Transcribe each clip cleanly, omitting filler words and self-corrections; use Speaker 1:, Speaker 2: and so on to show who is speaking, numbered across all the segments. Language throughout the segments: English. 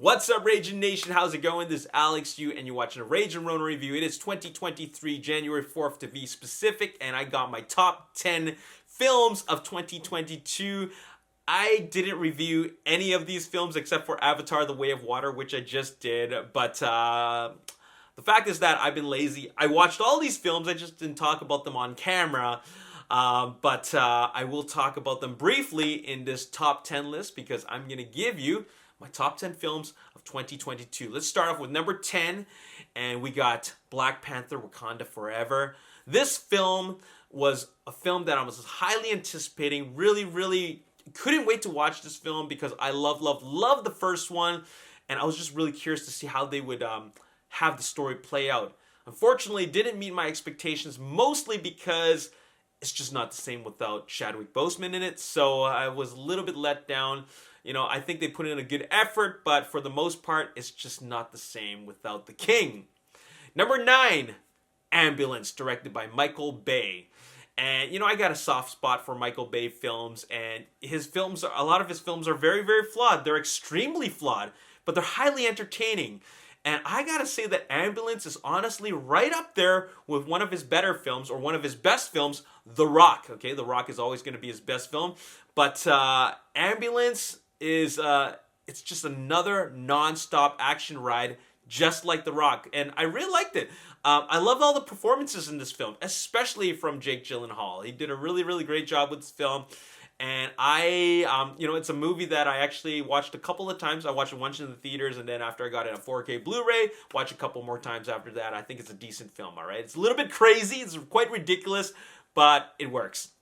Speaker 1: What's up, Ragin Nation? How's it going? This is Alex Yu, and you're watching a Raginroninreview review. It is 2023, January 4th to be specific, and I got my top 10 films of 2022. I didn't review any of these films except for Avatar: The Way of Water, which I just did, but the fact is that I've been lazy. I watched all these films, I just didn't talk about them on camera. But I will talk about them briefly in this top 10 list because I'm going to give you my top 10 films of 2022. Let's start off with number 10, and we got Black Panther: Wakanda Forever. This film was a film that I was highly anticipating, really couldn't wait to watch this film because I love the first one, and I was just really curious to see how they would have the story play out. Unfortunately, it didn't meet my expectations, mostly because it's just not the same without Chadwick Boseman in it, so I was a little bit let down. You know, I think they put in a good effort, but for the most part, it's just not the same without the king. Number 9, Ambulance, directed by Michael Bay. And, you know, I got a soft spot for Michael Bay films, and a lot of his films are very flawed. They're extremely flawed, but they're highly entertaining. And I gotta say that Ambulance is honestly right up there with one of his better films, or one of his best films, The Rock. Okay, The Rock is always gonna be his best film, but Ambulance is, it's just another non-stop action ride, just like The Rock, and I really liked it. I loved all the performances in this film, especially from Jake Gyllenhaal. He did a really great job with this film. And you know, it's a movie that I actually watched a couple of times. I watched it once in the theaters, and then after I got it on 4K Blu-ray, watched a couple more times after that. I think it's a decent film, all right? It's a little bit crazy. It's quite ridiculous, but it works.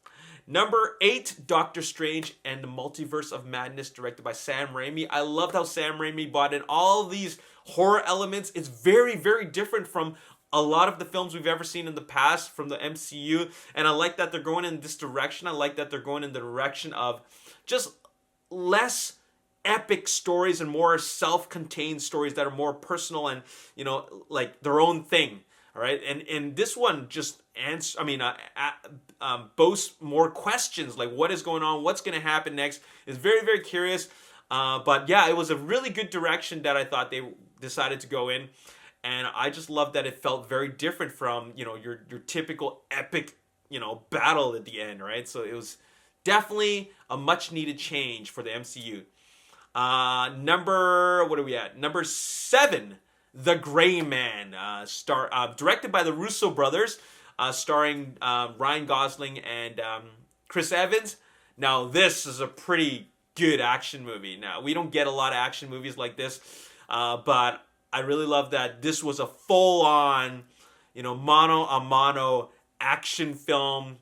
Speaker 1: Number 8, Doctor Strange and the Multiverse of Madness, directed by Sam Raimi. I loved how Sam Raimi brought in all these horror elements. It's very different from a lot of the films we've ever seen in the past from the MCU, and I like that they're going in this direction. I like that they're going in the direction of just less epic stories and more self-contained stories that are more personal and, you know, like their own thing. All right, and this one just boasts more questions, like what is going on, what's going to happen next. It's very curious, but yeah, it was a really good direction that I thought they decided to go in. And I just love that it felt very different from, you know, your typical epic, you know, battle at the end, right? So it was definitely a much needed change for the MCU. What are we at? Number 7, The Gray Man, directed by the Russo brothers, starring Ryan Gosling and Chris Evans. Now, this is a pretty good action movie. Now, we don't get a lot of action movies like this, but I really love that this was a full-on, you know, mano a mano action film.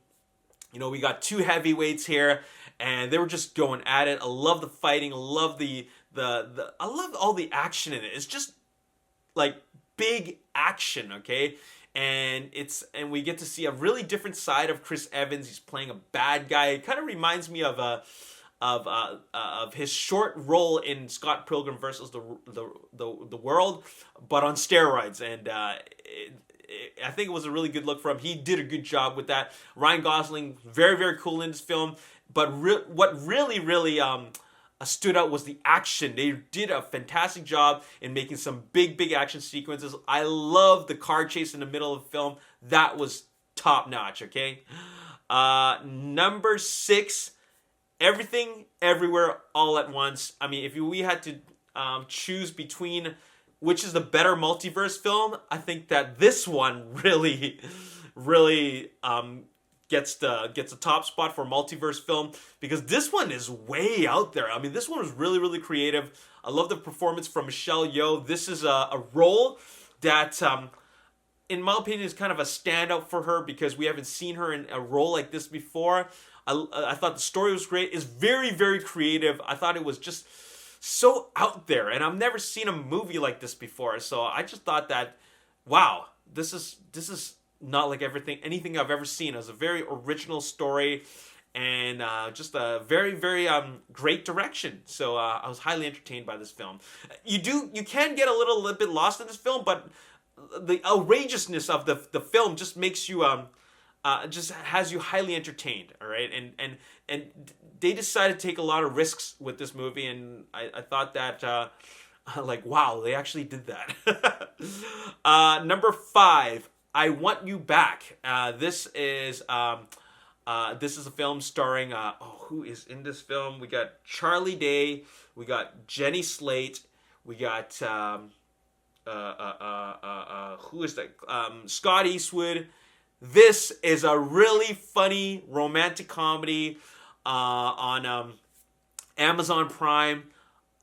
Speaker 1: You know, we got 2 heavyweights here, and they were just going at it. I love the fighting. I love I love all the action in it. It's just like big action, okay? And we get to see a really different side of Chris Evans. He's playing a bad guy. It kind of reminds me of his short role in Scott Pilgrim versus the World, but on steroids. And I think it was a really good look for him. He did a good job with that. Ryan Gosling, very cool in this film. But what really stood out was the action. They did a fantastic job in making some big action sequences. I love the car chase in the middle of the film. That was top notch. Okay, number 6. Everything, Everywhere, All at Once. I mean, if we had to choose between which is the better multiverse film, I think that this one really gets the top spot for multiverse film, because this one is way out there. I mean, this one was really creative. I love the performance from Michelle Yeoh. This is a role that, in my opinion, is kind of a standout for her because we haven't seen her in a role like this before. I thought the story was great. It's very creative. I thought it was just so out there, and I've never seen a movie like this before. So I just thought that, wow, this is not like anything I've ever seen. It was a very original story, and just a very great direction. So I was highly entertained by this film. You can get a little bit lost in this film, but the outrageousness of the film just makes you just has you highly entertained, all right? And they decided to take a lot of risks with this movie, and I thought that Like, wow, they actually did that. Number 5, I Want You Back. This is a film starring who is in this film? We got Charlie Day, we got Jenny Slate, we got who is that? Scott Eastwood. This is a really funny romantic comedy on Amazon Prime.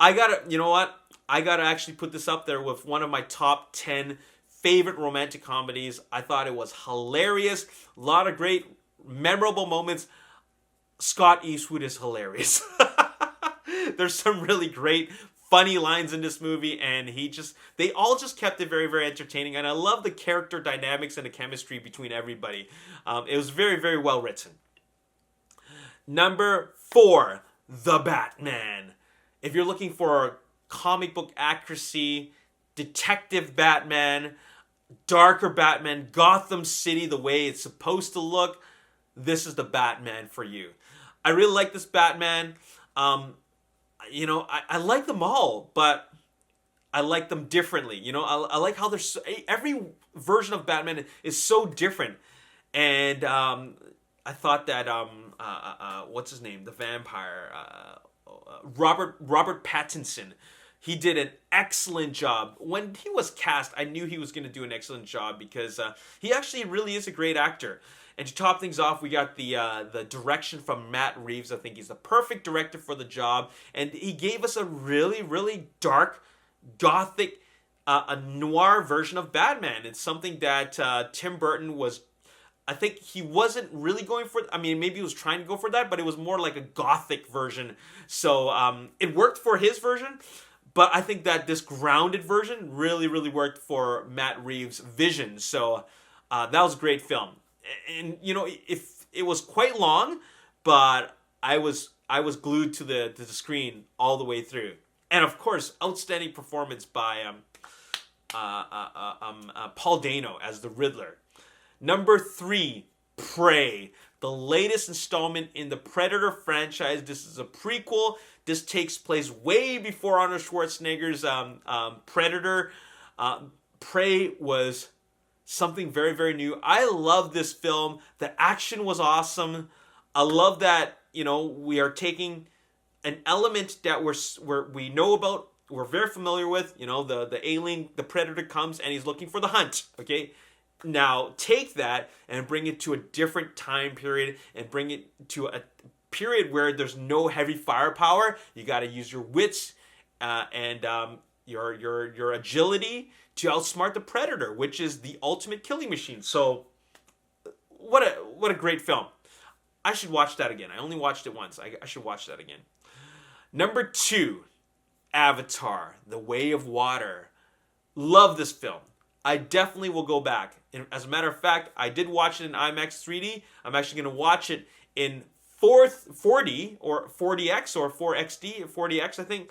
Speaker 1: You know what? I gotta actually put this up there with one of my top 10 favorite romantic comedies. I thought it was hilarious. A lot of great, memorable moments. Scott Eastwood is hilarious. There's some really great, funny lines in this movie, and they all just kept it very, very entertaining. And I love the character dynamics and the chemistry between everybody. It was very, very well written. Number 4, The Batman. If you're looking for comic book accuracy, detective Batman, darker Batman, Gotham City the way it's supposed to look, this is the Batman for you. I really like this Batman. I like them all, but I like them differently. I like how every version of Batman is so different. And I thought that what's his name, the vampire, Robert Pattinson, he did an excellent job. When he was cast, I knew he was going to do an excellent job because he actually really is a great actor. And to top things off, we got the direction from Matt Reeves. I think he's the perfect director for the job. And he gave us a really, really dark, gothic, a noir version of Batman. It's something that Tim Burton was... I think he wasn't really going for... I mean, maybe he was trying to go for that, but it was more like a gothic version. So it worked for his version. But I think that this grounded version really, really worked for Matt Reeves' vision. So that was a great film. And if it was quite long, but I was glued to the screen all the way through. And of course, outstanding performance by Paul Dano as the Riddler. Number 3, Prey, the latest installment in the Predator franchise. This is a prequel. This takes place way before Arnold Schwarzenegger's Predator. Prey was something very, very new. I love this film. The action was awesome. I love that, we are taking an element that we know about, we're very familiar with. The alien, the Predator comes and he's looking for the hunt, okay? Now, take that and bring it to a different time period and bring it to a period where there's no heavy firepower. You got to use your wits and your agility to outsmart the Predator, which is the ultimate killing machine. So, what a great film. I should watch that again. I only watched it once. I should watch that again. Number 2, Avatar, The Way of Water. Love this film. I definitely will go back. And as a matter of fact, I did watch it in IMAX 3D. I'm actually going to watch it in 4D or 4DX or 4XD, 4DX, I think.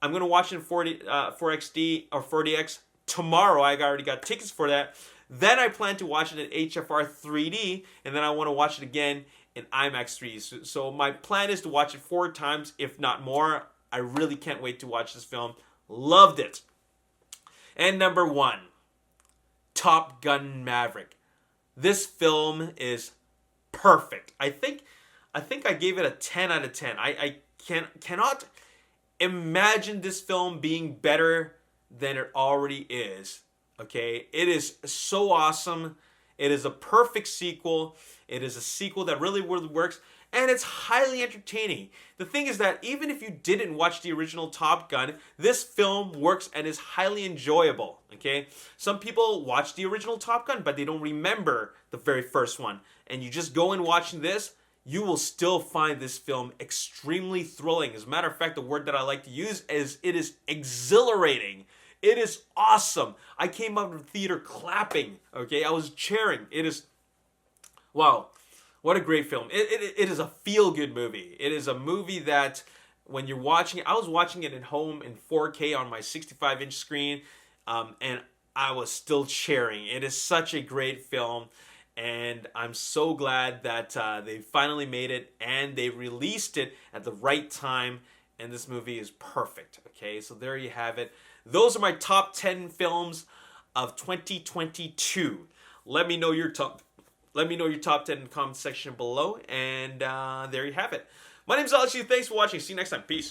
Speaker 1: I'm going to watch it in 4XD or 4DX tomorrow. I already got tickets for that. Then I plan to watch it in HFR 3D, and then I want to watch it again in IMAX 3D. So my plan is to watch it 4 times, if not more. I really can't wait to watch this film. Loved it. And number 1, Top Gun Maverick. This film is perfect. I think I gave it a 10 out of 10. I cannot imagine this film being better than it already is. Okay? It is so awesome. It is a perfect sequel. It is a sequel that really, really works. And it's highly entertaining. The thing is that even if you didn't watch the original Top Gun, this film works and is highly enjoyable. Okay? Some people watch the original Top Gun, but they don't remember the very first one. And you just go in watching this, you will still find this film extremely thrilling. As a matter of fact, the word that I like to use is it is exhilarating. It is awesome. I came out of the theater clapping. Okay? I was cheering. It is... Wow. What a great film. It is a feel-good movie. It is a movie that when you're watching it, I was watching it at home in 4K on my 65-inch screen, and I was still cheering. It is such a great film, and I'm so glad that they finally made it, and they released it at the right time, and this movie is perfect. Okay, so there you have it. Those are my top 10 films of 2022. Let me know your top 10 in the comment section below, and there you have it. My name is Alex. Thanks for watching. See you next time. Peace.